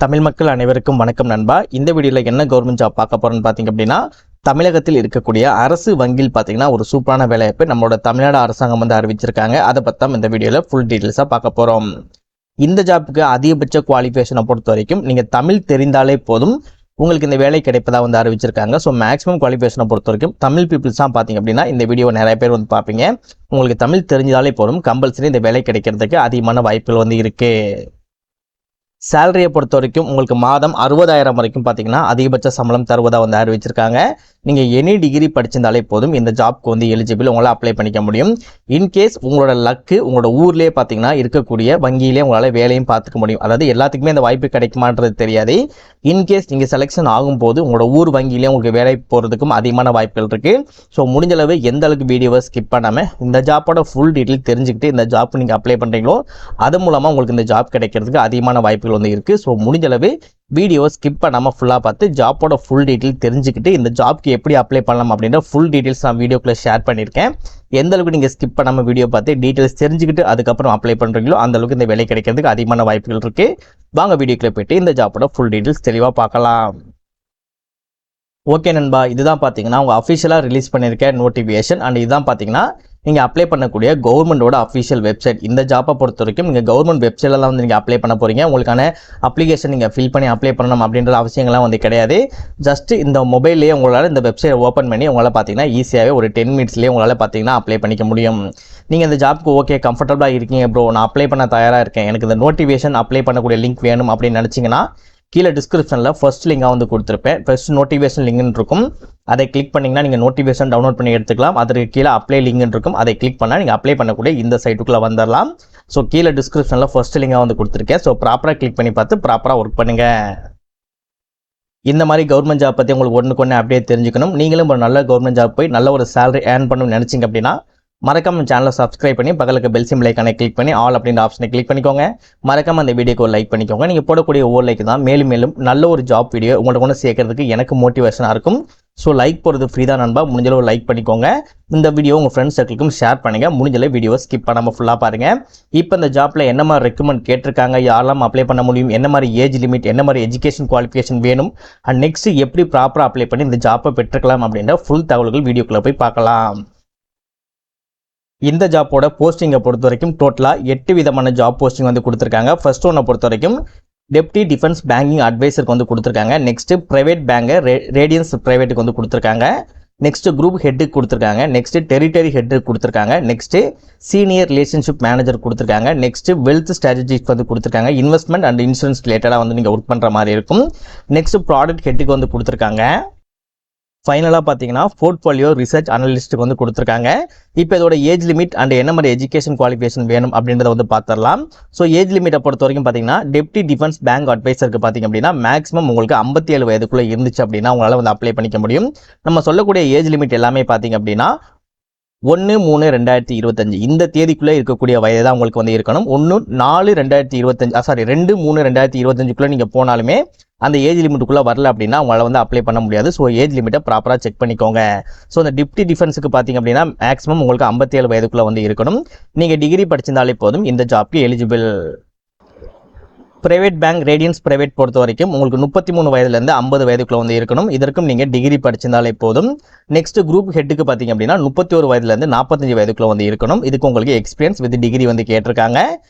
தமிழ் மக்கள் அனைவருக்கும் வணக்கம் நண்பா. இந்த வீடியோவில் என்ன கவர்மெண்ட் ஜாப் பார்க்க போகிறோன்னு பார்த்தீங்க அப்படின்னா, தமிழகத்தில் இருக்கக்கூடிய அரசு வங்கியில் பார்த்தீங்கன்னா ஒரு சூப்பரான வேலைவாய்ப்பு நம்மளோட தமிழ்நாடு அரசாங்கம் வந்து அறிவிச்சிருக்காங்க. அதை பற்றி தான் இந்த வீடியோவில் ஃபுல் டீட்டெயில்ஸாக பார்க்க போகிறோம். இந்த ஜாப்புக்கு அதிகபட்ச குவாலிஃபிகேஷனை பொறுத்த வரைக்கும் நீங்கள் தமிழ் தெரிந்தாலே போதும் உங்களுக்கு இந்த வேலை கிடைப்பதாக வந்து அறிவிச்சிருக்காங்க. ஸோ மேக்ஸிமம் குவாலிஃபிகேஷனை பொறுத்த வரைக்கும் தமிழ் பீப்புள்ஸ் தான் பார்த்தீங்க அப்படின்னா இந்த வீடியோ நிறைய பேர் வந்து பார்ப்பீங்க. உங்களுக்கு தமிழ் தெரிஞ்சாலே போதும் கம்பல்சரி இந்த வேலை கிடைக்கிறதுக்கு அதிகமான வாய்ப்புகள் வந்து இருக்குது. சேலரியை பொறுத்த வரைக்கும் உங்களுக்கு மாதம் 60,000 வரைக்கும் பார்த்தீங்கன்னா அதிகபட்ச சம்பளம் தருவதாக வந்து அறிவிச்சிருக்காங்க. நீங்கள் எனி டிகிரி படிச்சிருந்தாலே போதும் இந்த ஜாப்க்கு வந்து எலிஜிபிள், உங்களால் அப்ளை பண்ணிக்க முடியும். இன்கேஸ் உங்களோட லக்கு உங்களோட ஊர்லேயே பார்த்தீங்கன்னா இருக்கக்கூடிய வங்கியிலே உங்களால் வேலையும் பார்த்துக்க முடியும். அதாவது எல்லாத்துக்குமே இந்த வாய்ப்பு கிடைக்குமான்றது தெரியாது. இன்கேஸ் நீங்கள் செலெக்ஷன் ஆகும்போது உங்களோட ஊர் வங்கியிலே உங்களுக்கு வேலை போகிறதுக்கும் அதிகமான வாய்ப்புகள் இருக்குது. ஸோ முடிஞ்சளவு எந்த அளவுக்கு வீடியோவை ஸ்கிப் பண்ணாமல் இந்த ஜாப்போட ஃபுல் டீட்டெயில் தெரிஞ்சுக்கிட்டு இந்த ஜாப் நீங்கள் அப்ளை பண்ணுறீங்களோ அது மூலமாக உங்களுக்கு இந்த ஜாப் கிடைக்கிறதுக்கு அதிகமான வாய்ப்புகள் வந்து இருக்குது. ஸோ முடிஞ்சளவு வீடியோவை ஸ்கிப் பண்ணாமல் ஃபுல்லாக பார்த்து ஜாப்போட ஃபுல் டீட்டெயில் தெரிஞ்சுக்கிட்டு இந்த ஜாப்க்கு எப்படி அப்ளை பண்ணலாம் அப்படின்ற ஃபுல் டீட்டெயில்ஸ் நான் வீடியோக்குள்ளே ஷேர் பண்ணியிருக்கேன். எந்த அளவுக்கு நீங்கள் ஸ்கிப் பண்ணாமல் வீடியோ பார்த்து டீட்டெயில்ஸ் தெரிஞ்சுக்கிட்டு அதுக்கப்புறம் அப்ளை பண்ணுறீங்களோ அந்த அளவுக்கு இந்த வேலை கிடைக்கிறதுக்கு அதிகமான வாய்ப்புகள் இருக்குது. வாங்க வீடியோக்குள்ளே போய்ட்டு இந்த ஜாப்போட ஃபுல் டீட்டெயில்ஸ் தெளிவாக பார்க்கலாம். ஓகே நண்பா, இதுதான் பார்த்தீங்கன்னா உங்கள் அஃபிஷியலாக ரிலீஸ் பண்ணியிருக்க நோட்டிஃபிகேஷன் அண்ட் இதுதான் பார்த்தீங்கன்னா நீங்கள் அப்ளை பண்ணக்கூடிய கவர்மெண்டோட அஃபிஷியல் வெப்சைட். இந்த ஜாப்பை பொறுத்த வரைக்கும் நீங்கள் கவர்மெண்ட் வெப்சைட்டில் தான் வந்து நீங்கள் அப்ளை பண்ண போகிறீங்க. உங்களுக்கான அப்ளிகேஷன் நீங்கள் ஃபில் பண்ணி அப்ளை பண்ணணும் அப்படின்ற அவசியங்கள்லாம் வந்து கிடையாது. ஜஸ்ட் இந்த மொபைல்லேயே உங்களால் இந்த வெப்சைட் ஓப்பன் பண்ணி உங்களால் பார்த்தீங்கன்னா ஈஸியாகவே ஒரு 10 மினிட்ஸ்லேயே உங்களால் பார்த்தீங்கன்னா அப்ளை பண்ணிக்க முடியும். நீங்கள் இந்த ஜாப்க்கு ஓகே கம்ஃபர்டபுளாக இருக்கீங்க ப்ரோ, நான் அப்ளை பண்ண தயாராக இருக்கேன், எனக்கு இந்த நோட்டிஃபிகேஷன் அப்ளை பண்ணக்கூடிய லிங்க் வேணும் அப்படின்னு நினச்சிங்கன்னா கீழே டிஸ்கிரிப்ஷனில் ஃபர்ஸ்ட் லிங்காக வந்து கொடுத்துருப்பேன். ஃபர்ஸ்ட் நோட்டிஃபிகேஷன் லிங்க்னு இருக்கும், அதை கிளிக் பண்ணிங்கன்னா நீங்கள் நோட்டிஃபிகேஷன் டவுன்லோட் பண்ணி எடுத்துக்கலாம். அதற்கு கீழே அப்ளை லிங்க்னு இருக்கும், அதை கிளிக் பண்ணால் நீங்கள் அப்ளை பண்ணக்கூடிய இந்த சைட்டுக்குள்ளே வந்துடலாம். ஸோ கீழே டிஸ்கிரிப்ஷனில் ஃபர்ஸ்ட் லிங்காக வந்து கொடுத்துருக்கேன். ஸோ ப்ராப்பராக கிளிக் பண்ணி பார்த்து ப்ராப்பராக ஒர்க் பண்ணுங்கள். இந்த மாதிரி கவர்மெண்ட் ஜாப் பற்றி உங்களுக்கு ஒன்றுக்கு அப்படியே தெரிஞ்சுக்கணும், நீங்களும் ஒரு நல்ல கவர்மெண்ட் ஜாப் போய் நல்ல ஒரு சேலரி ஏர்ன் பண்ணணும்னு நினச்சிங்க அப்படின்னா மறக்காம சேனலை சப்ஸ்கிரைப் பண்ணி பக்கத்துக்கு பெல் சிம்பிள் ஐகானை கிளிக் பண்ணி ஆல் அப்படின்ற ஆப்ஷனை கிளிக் பண்ணிக்கோங்க. மறக்காம அந்த வீடியோக்கு ஒரு லைக் பண்ணிக்கோங்க. நீங்கள் போடக்கூடிய ஒவ்வொரு லைக் தான் மேலும் மேலும் நல்ல ஒரு ஜாப் வீடியோ உங்கள்கிட்ட கொண்டு சேர்க்கறதுக்கு எனக்கு மோட்டிவேஷனாக இருக்கும். ஸோ லைக் போகிறது ஃப்ரீ தான் நண்பா, முடிஞ்சளவு லைக் பண்ணிக்கோங்க. இந்த வீடியோ உங்கள் ஃப்ரெண்ட்ஸ் சர்க்கிளுக்கும் ஷேர் பண்ணுங்கள். முடிஞ்சளவு வீடியோவை ஸ்கிப் பண்ணாமல் ஃபுல்லாக பாருங்கள். இப்போ இந்த ஜாப்பில் என்ன மாதிரி ரெக்கமெண்ட் கேட்டிருக்காங்க, யாரெல்லாம் அப்ளை பண்ண முடியும், என்ன மாதிரி ஏஜ் லிமிட், என்ன மாதிரி எஜுகேஷன் குவாலிஃபிகேஷன் வேணும் அண்ட் நெக்ஸ்ட் எப்படி ப்ராப்பராக அப்ளை பண்ணி இந்த ஜாப்பை பெற்றுக்கலாம் அப்படின்ற ஃபுல் தகவல்கள் வீடியோக்குள்ளே போய் பார்க்கலாம். இந்த ஜாப்போட போஸ்டிங்கை பொறுத்த வரைக்கும் டோட்டலாக 8 விதமான ஜாப் போஸ்டிங் வந்து கொடுத்துருக்காங்க. ஃபர்ஸ்ட் ஒன்றை பொறுத்த வரைக்கும் டெப்டி டிஃபென்ஸ் பேங்கிங் அட்வைசருக்கு வந்து கொடுத்துருக்காங்க. நெக்ஸ்ட் பிரைவேட் பேங்கு ரேடியன்ஸ் பிரைவேட்டுக்கு வந்து கொடுத்துருக்காங்க. நெக்ஸ்ட் குரூப் ஹெட்டுக்கு கொடுத்துருக்காங்க. நெக்ஸ்ட் டெரிட்டரி ஹெட்டுக்கு கொடுத்துருக்காங்க. நெக்ஸ்ட் சீனியர் ரிலேஷன்ஷிப் மேனேஜர் கொடுத்துருக்காங்க. நெக்ஸ்ட் வெல்த் ஸ்ட்ராட்டஜிக்கு வந்து கொடுத்துருக்காங்க. இன்வெஸ்ட்மெண்ட் அண்ட் இன்சூரன்ஸ் ரிலேட்டடாக வந்து நீங்கள் ஒர்க் பண்ணுற மாதிரி இருக்கும். நெக்ஸ்ட் ப்ராடக்ட் ஹெட்டுக்கு வந்து கொடுத்துருக்காங்க. ஃபைனலாக பார்த்தீங்கன்னா போர்ட்ஃபோலியோ ரிசர்ச் அனலிஸ்ட்டுக்கு வந்து கொடுத்துருக்காங்க. இப்போ இதோட ஏஜ் லிமிட் அண்ட் என்ன மாதிரி எஜுகேஷன் குவாலிஃபிகேஷன் வேணும் அப்படின்றத வந்து பார்த்துடலாம். ஸோ ஏஜ் லிமிட்டை பொறுத்த வரைக்கும் பார்த்தீங்கன்னா டெப்டி டிஃபென்ஸ் பேங்க் அட்வைசருக்கு பார்த்தீங்க அப்படின்னா மேக்ஸிமம் உங்களுக்கு 57 வயதுக்குள்ளே இருந்துச்சு அப்படின்னா உங்களால் வந்து அப்ளை பண்ணிக்க முடியும். நம்ம சொல்லக்கூடிய ஏஜ் லிமிட் எல்லாமே பார்த்தீங்க அப்படின்னா 1/3/2025 இந்த தேதிக்குள்ளே இருக்கக்கூடிய வயது தான் உங்களுக்கு வந்து இருக்கணும். 2/3/2025 நீங்கள் போனாலுமே அந்த ஏஜ் லிமிட்டுக்குள்ளே வரல அப்படின்னா உங்களால் வந்து அப்ளை பண்ண முடியாது. ஸோ ஏஜ் லிமிட்டை ப்ராப்பராக செக் பண்ணிக்கோங்க. ஸோ அந்த டிப்டி டிஃபென்ஸுக்கு பார்த்தீங்க அப்படின்னா மேக்ஸிமம் உங்களுக்கு 57 வயதுக்குள்ளே வந்து இருக்கணும். நீங்கள் டிகிரி படிச்சிருந்தாலே போதும் இந்த ஜாப்க்கு எலிஜிபிள். பிரைவேட் பேங்க் ரேடியன்ஸ் பிரைவேட் பொறுத்த வரைக்கும் உங்களுக்கு 33 வயதுலேருந்து 50 வயதுக்குள்ள வந்து இருக்கணும். இதற்கும் நீங்கள் டிகிரி படிச்சிருந்தாலே போதும். நெக்ஸ்ட் குரூப் ஹெட்டுக்கு பார்த்தீங்க அப்படின்னா 31 வயதுலேருந்து 45 வயதுக்குள்ள வந்து இருக்கணும். இதுக்கு உங்களுக்கு எக்ஸ்பீரியன்ஸ் வித் டிகிரி வந்து கேட்டிருக்காங்க.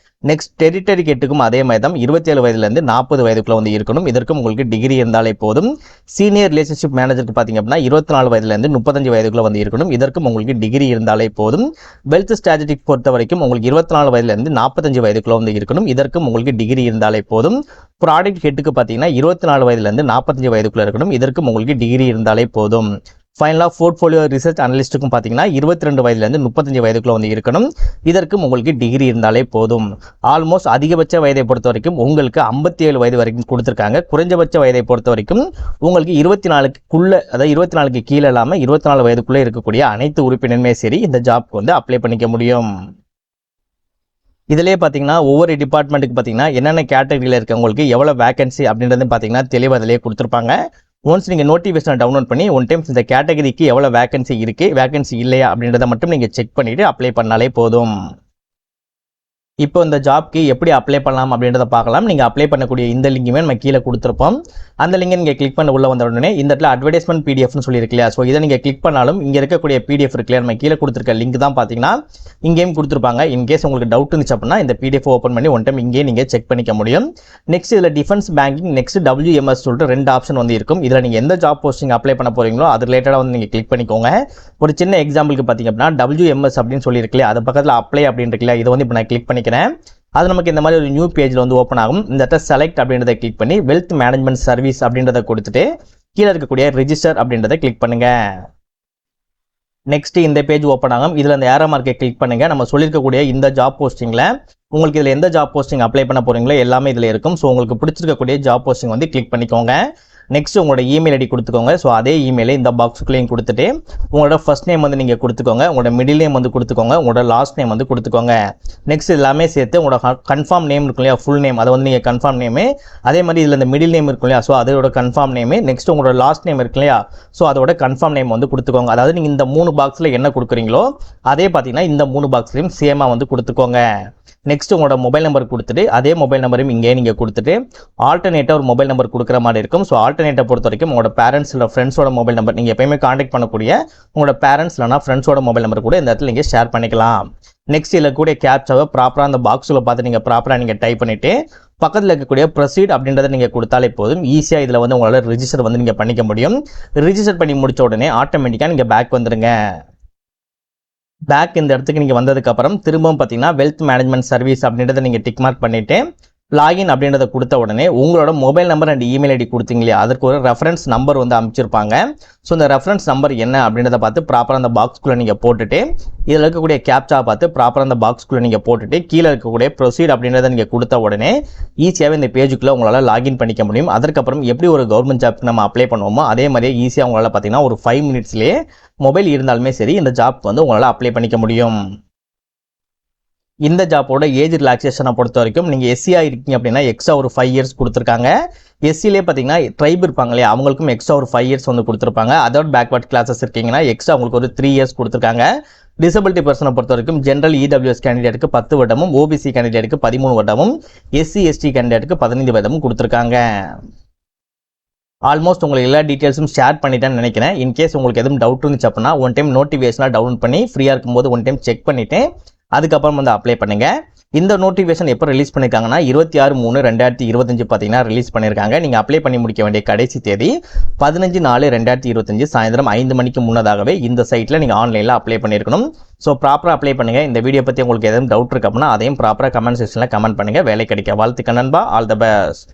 நெக்ஸ்ட் டெரிட்டரி ஹெட்டுக்கும் அதே மாதிரி தான் 27 வயதுலேருந்து 40 வயதுக்குள்ள வந்து இருக்கணும். இதற்கும் உங்களுக்கு டிகிரி இருந்தாலே போதும். சீனியர் ரிலேஷன்ஷிப் மேனேஜருக்கு பார்த்தீங்க அப்படின்னா 24 வயதுலேருந்து 35 வயதுக்குள்ள வந்து இருக்கணும். இதற்கும் உங்களுக்கு டிகிரி இருந்தாலே போதும். வெல்த் ஸ்ட்ராட்டஜிக் பொறுத்த வரைக்கும் உங்களுக்கு 24 வயதுலேருந்து 45 வயதுக்குள்ள வந்து இருக்கணும். இதற்கும் உங்களுக்கு டிகிரி இருந்தாலே போதும். ப்ராடக்ட் ஹெட்டுக்கு பார்த்தீங்கன்னா 24 வயதுலேருந்து 45 வயதுக்குள்ள இருக்கணும். இதற்கும் உங்களுக்கு டிகிரி இருந்தாலே போதும். ஃபைனலாக போர்ட்ஃபோலியோ ரிசர்ச் அனலிஸ்ட்டுக்கும் பார்த்தீங்கன்னா 22 வயதுலேருந்து 35 வயதுக்குள்ள வந்து இருக்கணும். இதற்கும் உங்களுக்கு டிகிரி இருந்தாலே போதும். ஆல்மோஸ்ட் அதிகபட்ச வயதை பொறுத்த வரைக்கும் உங்களுக்கு 57 வயது வரைக்கும் கொடுத்துருக்காங்க. குறைஞ்சபட்ச வயதை பொறுத்த வரைக்கும் உங்களுக்கு 24க்குள்ள, அதாவது 24க்கு கீழே இல்லாமல் 24 வயதுக்குள்ளே இருக்கக்கூடிய அனைத்து உறுப்பினருமே சரி இந்த ஜாப்க்கு வந்து அப்ளை பண்ணிக்க முடியும். இதிலே பார்த்தீங்கன்னா ஒவ்வொரு டிபார்ட்மெண்ட்டுக்கு பார்த்தீங்கன்னா என்னென்ன கேட்டகரியில் இருக்கவங்களுக்கு எவ்வளோ வேகன்சி அப்படின்றது பார்த்தீங்கன்னா தெளிவாக அதிலே கொடுத்துருப்பாங்க. ஒன்ஸ் நீங்கள் நோட்டிஃபிகேஷனை டவுன்லோட் பண்ணி ஒன் டைம்ஸ் இந்த கேட்டகரிக்கு எவ்வளோ வேகன்சி இருக்குது வேகன்சி இல்லையா அப்படின்றத மட்டும் நீங்கள் செக் பண்ணிவிட்டு அப்ளை பண்ணாலே போதும். இப்போ இந்த ஜாப்க்கு எப்படி அப்ளை பண்ணலாம் அப்படின்றத பார்க்கலாம். நீங்கள் அப்ளை பண்ணக்கூடிய இந்த லிங்க்குமே நம்ம கீழே கொடுத்துருப்போம். அந்த லிங்கை நீங்கள் கிளிக் பண்ண உள்ள வந்த உடனே இந்த இடத்துல அட்வர்டைஸ்மெண்ட் பிடிஎஃப்னு சொல்லியிருக்கு இல்லையா, ஸோ இதை நீங்கள் கிளிக் பண்ணாலும் இங்கே இருக்கக்கூடிய பிடிஎஃப் இருக்கு இல்லையா, நம்ம கீழே கொடுத்துருக்க லிங்க் தான் பார்த்தீங்கன்னா இங்கேயும் கொடுத்துருப்பாங்க. இன்கேஸ் உங்களுக்கு டவுட் இருந்துச்சு அப்படின்னா இந்த பிடிஎஃப் ஓப்பன் பண்ணி ஒன் டைம் இங்கே நீங்கள் செக் பண்ணிக்க முடியும். நெக்ஸ்ட் இதில் டிஃபென்ஸ் பேங்கிங், நெக்ஸ்ட் WMS சொல்லிட்டு 2 ஆப்ஷன் வந்து இருக்கும். இதில் நீங்கள் எந்த ஜாப் போஸ்டிங் அப்ளை பண்ண போகிறீங்களோ அது ரிலேட்டடாக வந்து நீங்கள் கிளிக் பண்ணிக்கோங்க. ஒரு சின்ன எக்ஸாம்பிளுக்கு பார்த்தீங்க அப்படின்னா WMS அப்படின்னு சொல்லியிருக்கு இல்லையா, அது பக்கத்தில் அப்ளை அப்படின்னு இருக்கு இல்லையா, இதை வந்து இப்போ நான் கிளிக் பண்ணிக்கிறேன். அது நமக்கு இந்த மாதிரி ஒரு நியூ பேஜில் வந்து ஓப்பன் ஆகும். இந்த இடத்துல செலக்ட் அப்படின்றத கிளிக் பண்ணி வெல்த் மேனேஜ்மெண்ட் சர்வீஸ் அப்படின்றத கொடுத்துட்டு கீழே இருக்கக்கூடிய ரெஜிஸ்டர் அப்படின்றத கிளிக் பண்ணுங்க. நெக்ஸ்ட் இந்த பேஜ் ஓப்பன் ஆகும். இதில் இந்த ஏரோ மார்க்கை கிளிக் பண்ணுங்க. நம்ம சொல்லியிருக்கக்கூடிய இந்த ஜாப் போஸ்டிங்கில் உங்களுக்கு இதில் எந்த ஜாப் போஸ்டிங் அப்ளை பண்ண போறீங்களோ எல்லாமே இதில் இருக்கும். ஸோ உங்களுக்கு பிடிச்சிருக்கக்கூடிய ஜாப் போஸ்டிங் வந்து கிளிக் பண்ணிக்கோங்க. நெக்ஸ்ட் உங்களோட இமெயில் ஐடி கொடுத்துக்கோங்க. ஸோ அதே இமெயிலை இந்த பாக்ஸுக்குள்ளேயும் கொடுத்துட்டு உங்களோட ஃபர்ஸ்ட் நேம் வந்து நீங்கள் கொடுத்துக்கோங்க, உங்களோட மிடில் நேம் வந்து கொடுத்துக்கோங்க, உங்களோட லாஸ்ட் நேம் வந்து கொடுத்துக்கோங்க. நெக்ஸ்ட் எல்லாமே சேர்த்து உங்களோட கன்ஃபார்ம் நேம் இருக்கும் இல்லையா, ஃபுல் நேம், அதை வந்து நீங்கள் கன்ஃபார்ம் நேமு, அதே மாதிரி இதில் இந்த மிடில் நேம் இருக்கும் இல்லையா, ஸோ அதோட கன்ஃபார்ம் நேமு, நெக்ஸ்ட் உங்களோட லாஸ்ட் நேம் இருக்கு இல்லையா, ஸோ அதோட கன்ஃபார்ம் நேம் வந்து கொடுத்துக்கோங்க. அதாவது நீங்கள் இந்த 3 பாக்ஸில் என்ன கொடுக்குறீங்களோ அதே பார்த்தீங்கன்னா இந்த 3 பாக்ஸ்லையும் சேமாக வந்து கொடுத்துக்கோங்க. நெக்ஸ்ட் உங்களோட மொபைல் நம்பர் கொடுத்துட்டு அதே மொபைல் நம்பரையும் இங்கே நீங்கள் கொடுத்துட்டு ஆல்டர்னேட்டாக ஒரு மொபைல் நம்பர் கொடுக்குற மாதிரி இருக்கும். ஸோ ஆல்டர்னேட்டை பொறுத்த வரைக்கும் உங்களோட பேரண்ட்ஸ் இல்லை ஃப்ரெண்ட்ஸோட மொபைல் நம்பர், நீங்கள் எப்பயுமே காண்டாக்ட் பண்ணக்கூடிய உங்களோட பேரண்ட்ஸ் இல்லைனா ஃப்ரெண்ட்ஸோட மொபைல் நம்பர் கூட இந்த இடத்துல நீங்கள் ஷேர் பண்ணிக்கலாம். நெக்ஸ்ட் இதில் கூட கேப்சாவை ப்ராப்பராக அந்த பாக்ஸில் பார்த்து நீங்கள் ப்ராப்பராக நீங்கள் டைப் பண்ணிவிட்டு பக்கத்தில் இருக்கக்கூடிய ப்ரொசீட் அப்படின்றத நீங்கள் கொடுத்தாலே போதும். ஈஸியாக இதில் வந்து உங்களால் ரிஜிஸ்டர் வந்து நீங்கள் பண்ணிக்க முடியும். ரிஜிஸ்டர் பண்ணி முடிச்ச உடனே ஆட்டோமேட்டிக்காக நீங்கள் பேக் வந்துடுங்க. பேக் இந்த இடத்துக்கு நீங்கள் வந்ததுக்கப்புறம் திரும்பவும் பார்த்தீங்கன்னா வெல்த் மேனேஜ்மெண்ட் சர்வீஸ் அப்படின்றத நீங்கள் டிக் மார்க் பண்ணிவிட்டு லாகின் அப்படின்றத கொடுத்த உடனே உங்களோட mobile number and email ID கொடுத்தீங்களே அதற்கு ஒரு ரெஃபரன்ஸ் நம்பர் வந்து அமைச்சிருப்பாங்க. ஸோ இந்த ரெஃபரன்ஸ் நம்பர் என்ன அப்படின்றத பார்த்து ப்ராப்பராக அந்த பாக்ஸ்குள்ளே நீங்கள் போட்டுட்டு இதில் இருக்கக்கூடிய கேப்சா பார்த்து ப்ராப்பராக அந்த பாக்ஸ்குள்ளே நீங்கள் போட்டுட்டு கீழே இருக்கக்கூடிய ப்ரொசீட் அப்படின்றத நீங்கள் கொடுத்த உடனே ஈஸியாகவே இந்த பேஜுக்குள்ளே உங்களால் லாகின் பண்ணிக்க முடியும். அதற்கப்புறம் எப்படி ஒரு கவர்மெண்ட் ஜாப்க்கு நம்ம அப்ளை பண்ணுவோமோ அதே மாதிரியே ஈஸியாக உங்களால் பார்த்தீங்கன்னா ஒரு 5 மினிட்ஸ்லேயே மொபைல் இருந்தாலுமே சரி இந்த ஜாப்க்கு வந்து உங்களால் அப்ளை பண்ணிக்க முடியும். இந்த ஜாப்போட ஏஜ் ரிலாக்ஸேஷனை பொறுத்த வரைக்கும் நீங்கள் எஸ்சியாக இருக்கீங்க அப்படின்னா எக்ஸ்ட்ரா ஒரு 5 இயர்ஸ் கொடுத்துருக்காங்க. எஸ்சிலே பார்த்தீங்கன்னா ட்ரைப் இருப்பாங்க இல்லையா, அவங்களுக்கும் எக்ஸ்ட்ரா ஒரு 5 இயர்ஸ் வந்து கொடுத்துருப்பாங்க. அதோட பேக்வர்ட் கிளாஸஸ் இருக்கீங்கன்னா எக்ஸ்ட்ரா உங்களுக்கு ஒரு 3 இயர்ஸ் கொடுத்துருக்காங்க. டிசபிலிட்டி பர்சனை பொறுத்த வரைக்கும் ஜென்ரல் இடபிள்யூஎஸ் கேண்டிடேட்டுக்கு 10 வருடமும், ஓபிசி கேண்டிடேட்டுக்கு 13 வருடமும், SC ST கேண்டிடேட்டுக்கு 15 வருடமும் கொடுத்துருக்காங்க. ஆல்மோஸ்ட் உங்களுக்கு எல்லா டீட்டெயில்ஸும் ஷேர் பண்ணிட்டேன்னு நினைக்கிறேன். இன்கேஸ் உங்களுக்கு எதுவும் டவுட் இருந்துச்சு அப்படின்னா ஒன் டைம் நோட்டிஃபிகேஷனாக டவுன்லோட் பண்ணி ஃப்ரீயாக இருக்கும்போது ஒன் டைம் செக் பண்ணிவிட்டு அதுக்கப்புறம் வந்து அப்ளை பண்ணுங்கள். இந்த நோட்டிஃபிகேஷன் எப்போ ரிலீஸ் பண்ணியிருக்காங்கன்னா 26/3/2025 பார்த்தீங்கன்னா ரிலீஸ் பண்ணியிருக்காங்க. நீங்கள் அப்ளை பண்ணி முடிக்க வேண்டிய கடைசி தேதி 15/4/2025 சாயந்தரம் 5 மணிக்கு முன்னதாகவே இந்த சைட்டில் நீங்கள் ஆன்லைனில் அப்ளை பண்ணியிருக்கணும். ஸோ ப்ராப்பராக அப்ளை பண்ணுங்கள். இந்த வீடியோ பற்றி உங்களுக்கு எதுவும் டவுட் இருக்கு அப்படின்னா அதையும் ப்ராப்பராக கமெண்ட் செக்ஷனில் கமெண்ட் பண்ணுங்கள். வேலை கிடைக்க வாழ்த்துக்கள் நண்பா. All the best.